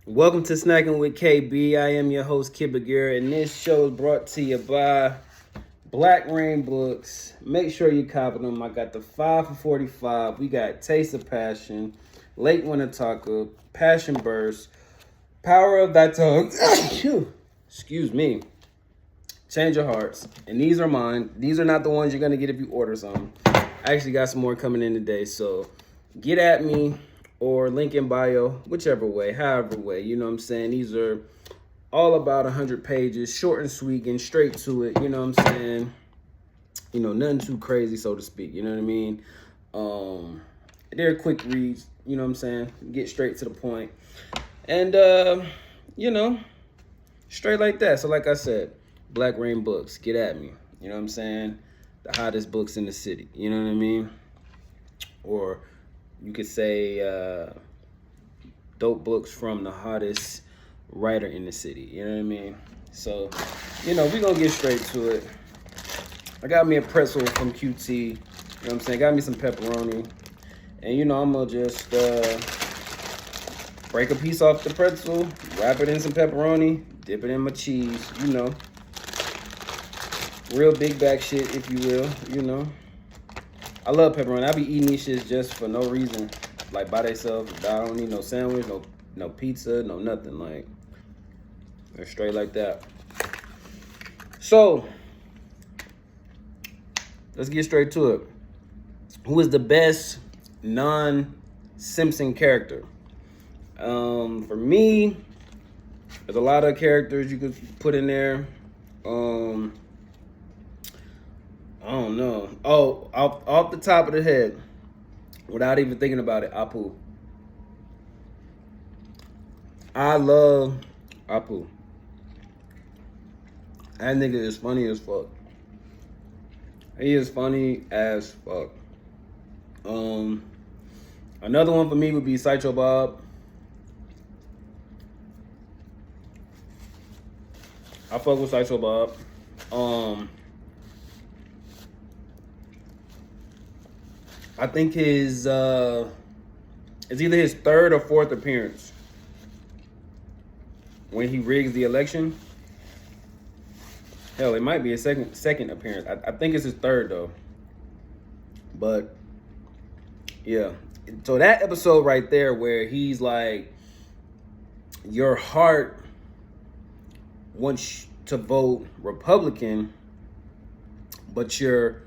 Welcome to Snackin with KB. I am your host, Kid Bagheera, and this show is brought to you by Black Rain Books. Make sure you copy them. I got the 5 for 45. We got Taste of Passion, Late Winter Taco, Passion Burst, Power of Thy Tongue. Excuse me. Change Your Hearts. And these are mine. These are not the ones you're going to get if you order some. I actually got some more coming in today, so get at me. Or link in bio, whichever way, however way, you know what I'm saying? These are all about 100 pages, short and sweet, getting straight to it, you know what I'm saying? You know, nothing too crazy, so to speak, you know what I mean? They're quick reads, you know what I'm saying? Get straight to the point. And, you know, straight like that. So like I said, Black Rain Books, get at me, you know what I'm saying? The hottest books in the city, you know what I mean? Or you could say dope books from the hottest writer in the city. You know what I mean? So, you know, we're going to get straight to it. I got me a pretzel from QT. You know what I'm saying? Got me some pepperoni. And, you know, I'm going to just break a piece off the pretzel, wrap it in some pepperoni, dip it in my cheese, you know. Real big back shit, if you will, you know. I love pepperoni. I be eating these shits just for no reason, like by themselves. I don't need no sandwich, no pizza, no nothing. Like, they're straight like that. So, let's get straight to it. Who is the best non-Simpson character? For me, there's a lot of characters you could put in there. I don't know. Oh, off the top of the head, without even thinking about it, Apu. I love Apu. That nigga is funny as fuck. He is funny as fuck. Another one for me would be Sideshow Bob. I fuck with Sideshow Bob. I think it's either his third or fourth appearance when he rigs the election. Hell, it might be a second appearance. I think it's his third though. But yeah, so that episode right there where he's like, your heart wants to vote Republican, but your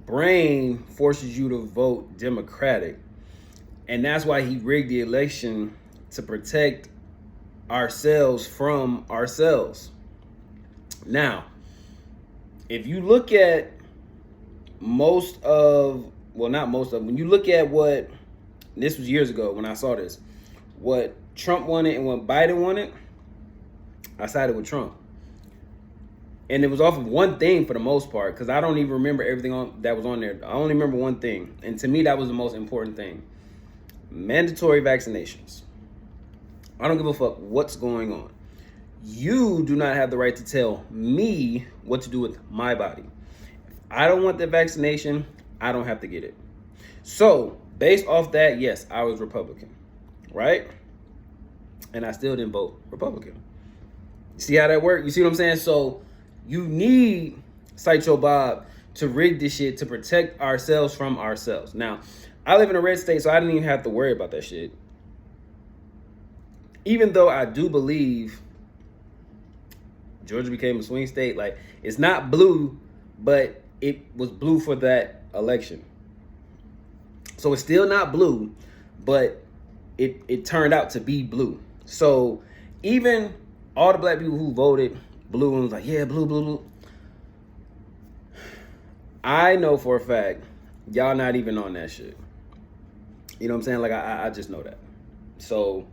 brain forces you to vote Democratic. And that's why he rigged the election, to protect ourselves from ourselves. Now, if you look at when you look at what, this was years ago when I saw this, what Trump wanted and what Biden wanted, I sided with Trump. And it was off of one thing for the most part, because I don't even remember everything that was on there. I only remember one thing. And to me, that was the most important thing. Mandatory vaccinations. I don't give a fuck what's going on. You do not have the right to tell me what to do with my body. If I don't want the vaccination, I don't have to get it. So, based off that, yes, I was Republican. Right? And I still didn't vote Republican. See how that worked? You see what I'm saying? So, you need Sideshow Bob to rig this shit to protect ourselves from ourselves. Now, I live in a red state, so I didn't even have to worry about that shit. Even though I do believe Georgia became a swing state, like, it's not blue, but it was blue for that election. So it's still not blue, but it turned out to be blue. So even all the black people who voted blue and was like, yeah, blue, blue, blue. I know for a fact, y'all not even on that shit. You know what I'm saying? Like, I just know that. So,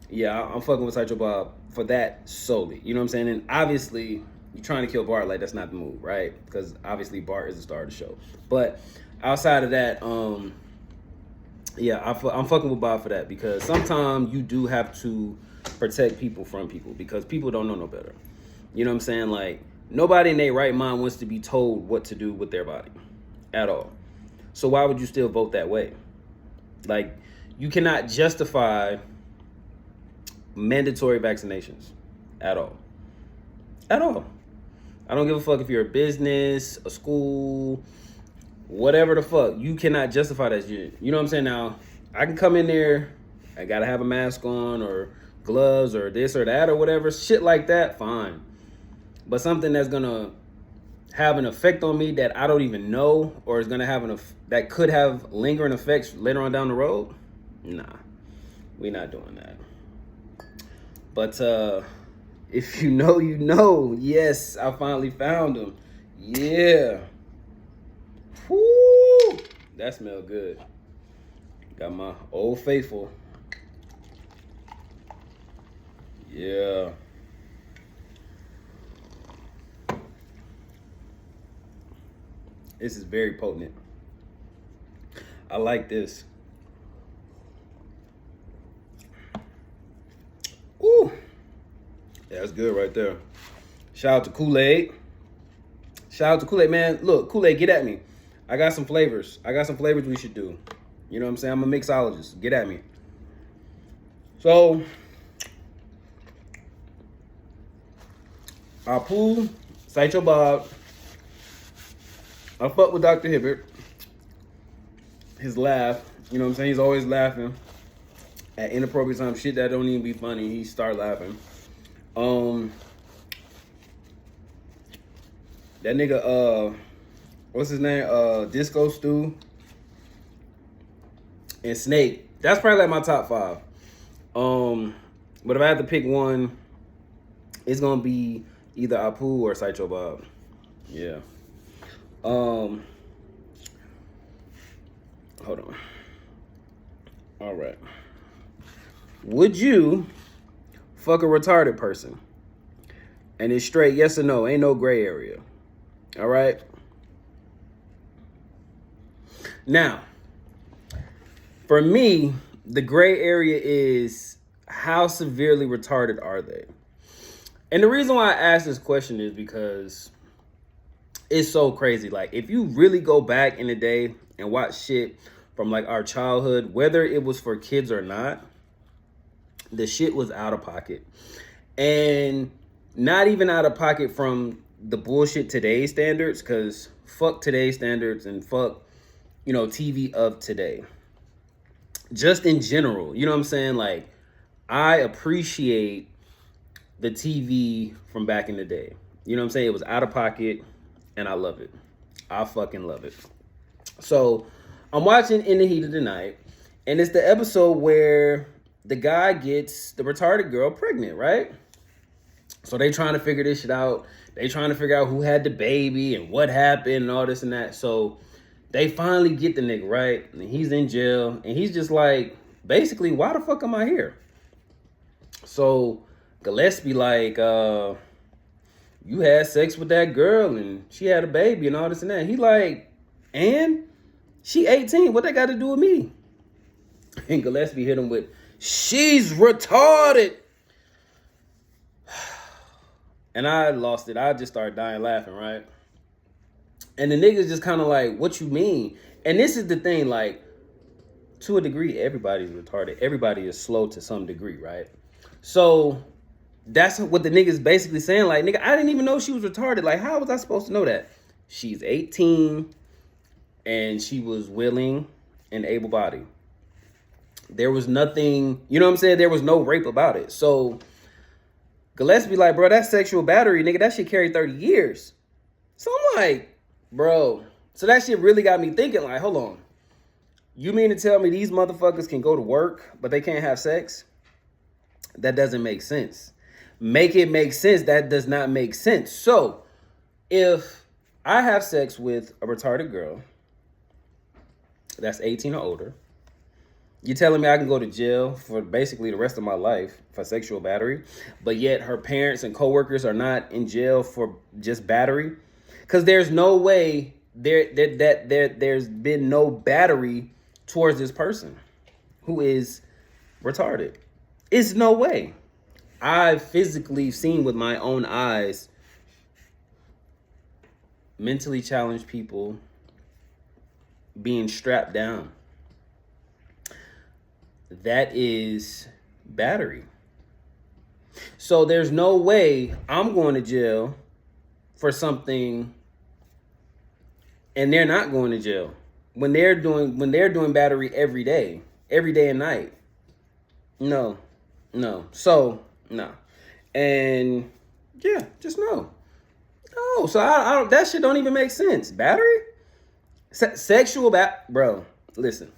yeah, I'm fucking with Sideshow Bob for that solely. You know what I'm saying? And obviously, you're trying to kill Bart, like, that's not the move, right? Because obviously Bart is the star of the show. But outside of that, yeah, I'm fucking with Bob for that, because sometimes you do have to protect people from people, because people don't know no better. You know what I'm saying? Like, nobody in their right mind wants to be told what to do with their body at all. So why would you still vote that way? Like, you cannot justify mandatory vaccinations at all. At all. I don't give a fuck if you're a business, a school, whatever the fuck. You cannot justify that shit. You know what I'm saying? Now, I can come in there, I gotta have a mask on or gloves or this or that or whatever. Shit like that, fine. But something that's gonna have an effect on me that I don't even know, or is gonna have that could have lingering effects later on down the road, nah, we not doing that. But if you know, you know. Yes, I finally found them. Yeah. Woo! That smelled good. Got my Old Faithful. Yeah. This is very potent. I like this. Ooh. Yeah, that's good right there. Shout out to Kool-Aid. Shout out to Kool-Aid, man. Look, Kool-Aid, get at me. I got some flavors. We should do. You know what I'm saying? I'm a mixologist. Get at me. So, Apu, Sideshow Bob. I fuck with Dr. Hibbert. His laugh. You know what I'm saying? He's always laughing at inappropriate times. Shit that don't even be funny. He start laughing. That nigga, what's his name? Disco Stew and Snake. That's probably like my top 5. But if I had to pick one, it's gonna be either Apu or Sideshow Bob. Yeah. Hold on. All right. Would you fuck a retarded person? And it's straight yes or no. Ain't no gray area. All right. Now, for me, the gray area is how severely retarded are they? And the reason why I ask this question is because it's so crazy. Like, if you really go back in the day and watch shit from like our childhood, whether it was for kids or not, the shit was out of pocket. And not even out of pocket from the bullshit today's standards, because fuck today's standards and fuck, you know, TV of today. Just in general, you know what I'm saying? Like, I appreciate the TV from back in the day. You know what I'm saying? It was out of pocket, and I love it. I fucking love it. So, I'm watching In the Heat of the Night, and it's the episode where the guy gets the retarded girl pregnant, right? So they trying to figure this shit out. They trying to figure out who had the baby and what happened and all this and that. So they finally get the nigga, right? And he's in jail, and he's just like, basically, why the fuck am I here? So Gillespie like, you had sex with that girl and she had a baby and all this and that. He like, and she 18. What that got to do with me? And Gillespie hit him with, she's retarded. And I lost it. I just started dying laughing, right? And the niggas just kind of like, what you mean? And this is the thing, like, to a degree, everybody's retarded. Everybody is slow to some degree, right? So that's what the niggas basically saying. Like, nigga, I didn't even know she was retarded. Like, how was I supposed to know that? She's 18 and she was willing and able-bodied. There was nothing, you know what I'm saying? There was no rape about it. So Gillespie like, bro, that's sexual battery, nigga. That shit carried 30 years. So I'm like, bro. So that shit really got me thinking, like, hold on. You mean to tell me these motherfuckers can go to work, but they can't have sex? That doesn't make sense. Make it make sense. That does not make sense. So if I have sex with a retarded girl that's 18 or older, you're telling me I can go to jail for basically the rest of my life for sexual battery, but yet her parents and coworkers are not in jail for just battery? Because there's no way there's been no battery towards this person who is retarded. It's no way. I've physically seen with my own eyes mentally challenged people being strapped down. That is battery. So there's no way I'm going to jail for something and they're not going to jail when they're doing battery every day and night. No, no. So no, and yeah, just no. No, so I don't. That shit don't even make sense. Battery, sexual bro. Listen,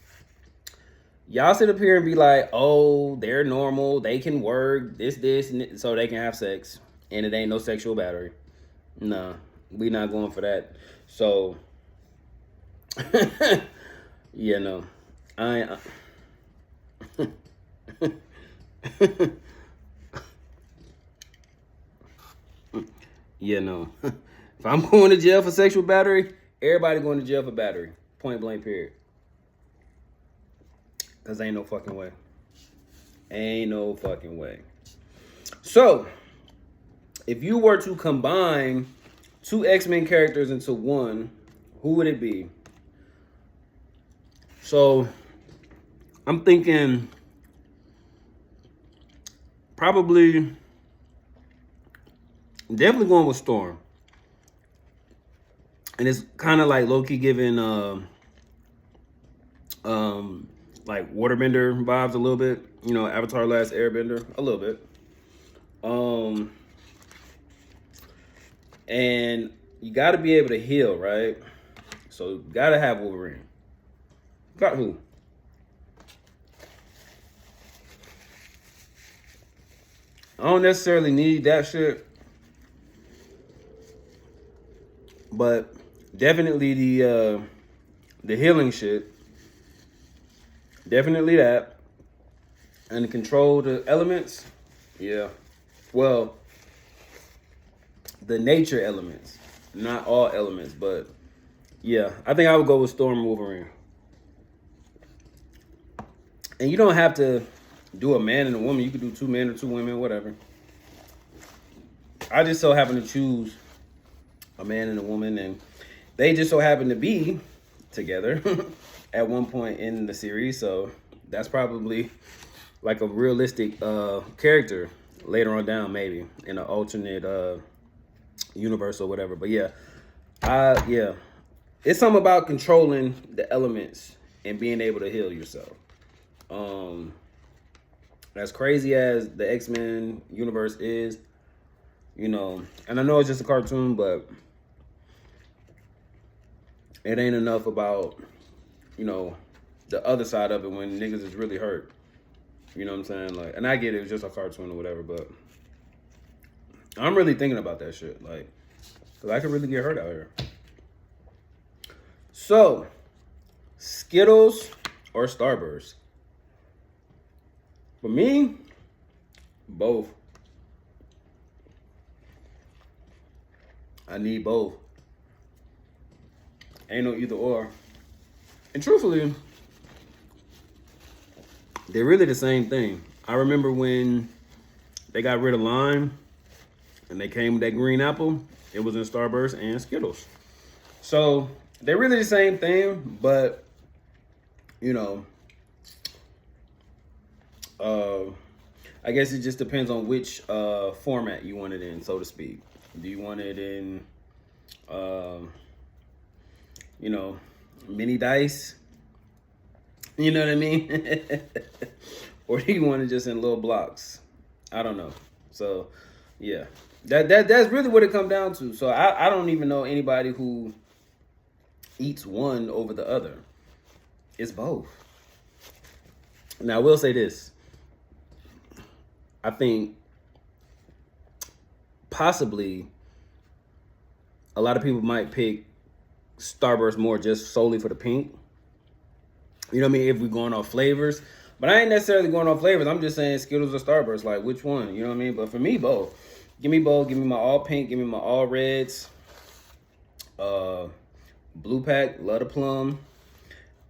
y'all sit up here and be like, oh, they're normal. They can work this, and so they can have sex, and it ain't no sexual battery. Nah, we not going for that. So, yeah, no, I. Yeah, no. If I'm going to jail for sexual battery, everybody going to jail for battery. Point blank, period. Because ain't no fucking way. Ain't no fucking way. So, if you were to combine two X-Men characters into one, who would it be? So, I'm thinking probably definitely going with Storm. And it's kind of like low-key giving like waterbender vibes a little bit. You know, Avatar Last Airbender, a little bit. And you got to be able to heal, right? So you got to have Wolverine. Got who? I don't necessarily need that shit, but definitely the healing shit. Definitely that. And to control the elements, yeah. Well, the nature elements, not all elements, but yeah, I think I would go with Storm and Wolverine. And you don't have to do a man and a woman. You could do 2 men or 2 women, whatever. I just so happen to choose a man and a woman, and they just so happen to be together at one point in the series. So that's probably like a realistic character later on down, maybe in an alternate universe or whatever. But yeah, yeah, it's something about controlling the elements and being able to heal yourself. As crazy as the X-Men universe is, you know, and I know it's just a cartoon, but it ain't enough about, you know, the other side of it when niggas is really hurt. You know what I'm saying? Like, and I get it, it's just a cartoon or whatever, but I'm really thinking about that shit. Like, because I could really get hurt out here. So, Skittles or Starburst? For me, both. I need both. Ain't no either or. And truthfully, they're really the same thing. I remember when they got rid of lime and they came with that green apple, it was in Starburst and Skittles. So they're really the same thing, but you know, I guess it just depends on which format you want it in, so to speak. Do you want it in, you know, mini dice? You know what I mean? Or do you want it just in little blocks? I don't know. So, yeah, that's really what it comes down to. So I don't even know anybody who eats one over the other. It's both. Now, I will say this. I think possibly a lot of people might pick Starburst more just solely for the pink. You know what I mean? If we're going off flavors. But I ain't necessarily going off flavors. I'm just saying Skittles or Starburst. Like, which one? You know what I mean? But for me, both. Give me both. Give me my all pink. Give me my all reds. Blue pack. Love the plum.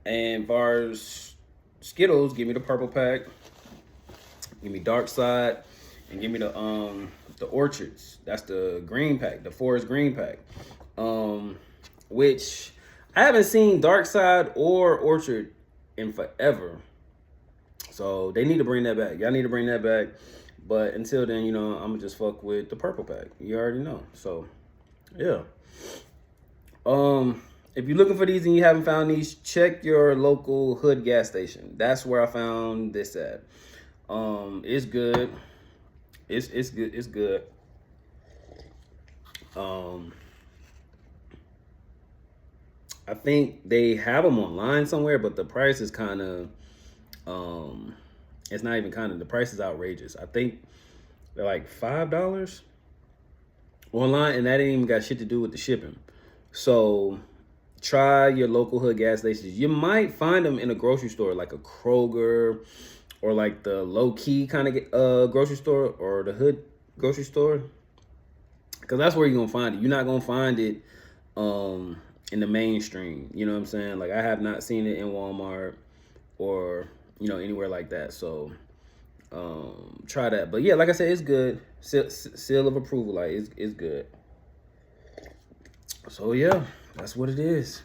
And far as Skittles, give me the purple pack. Give me Dark Side. And give me the Orchards. That's the green pack. The Forest Green pack. Which I haven't seen Dark Side or Orchard in forever. So they need to bring that back. Y'all need to bring that back. But until then, you know, I'm gonna just fuck with the purple pack. You already know. So, yeah. If you're looking for these and you haven't found these, check your local hood gas station. That's where I found this at. It's good. It's good. It's good. I think they have them online somewhere, but the price is kind of it's not even kind of, the price is outrageous. I think they're like $5 online, and that ain't even got shit to do with the shipping. So try your local hood gas stations. You might find them in a grocery store, like a Kroger, or like the low key kind of grocery store, or the hood grocery store, because that's where you're gonna find it. You're not gonna find it in the mainstream. You know what I'm saying? Like, I have not seen it in Walmart or, you know, anywhere like that. So try that. But yeah, like I said, it's good. Seal of approval, like it's good. So yeah, that's what it is.